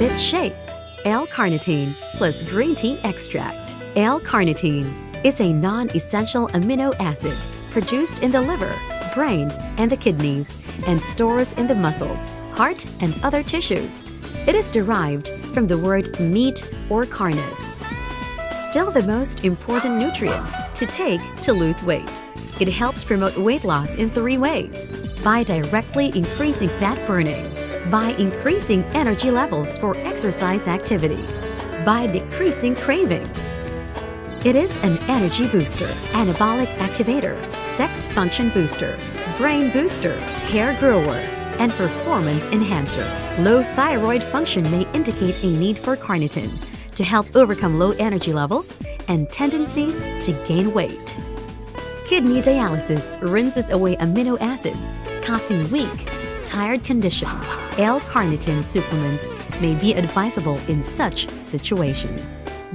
fit shape. L-carnitine plus green tea extract. L-carnitine is a non-essential amino acid produced in the liver, brain, and the kidneys, and stores in the muscles, heart, and other tissues. It is derived from the word meat or carnis. Still the most important nutrient to take to lose weight. It helps promote weight loss in 3 ways: by directly increasing fat burning, by increasing energy levels for exercise activities, by decreasing cravings. It is an energy booster, anabolic activator, sex function booster, brain booster, hair grower, and performance enhancer. Low thyroid function may indicate a need for carnitine to help overcome low energy levels and tendency to gain weight. Kidney dialysis rinses away amino acids, causing weak, tired condition. L-carnitine supplements may be advisable in such situation.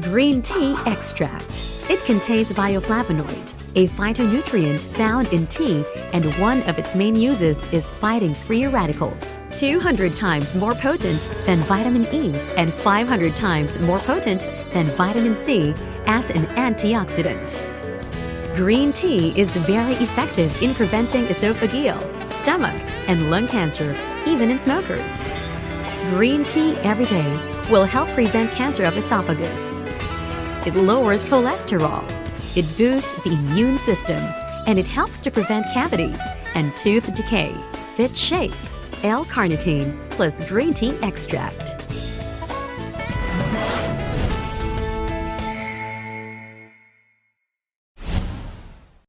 Green tea extract. It contains bioflavonoid, a phytonutrient found in tea, and one of its main uses is fighting free radicals. 200 times more potent than vitamin E and 500 times more potent than vitamin C as an antioxidant. Green tea is very effective in preventing esophageal, stomach, and lung cancer, even in smokers. Green tea every day will help prevent cancer of esophagus. It lowers cholesterol. It boosts the immune system, and it helps to prevent cavities and tooth decay. Fit shape. L-carnitine plus green tea extract.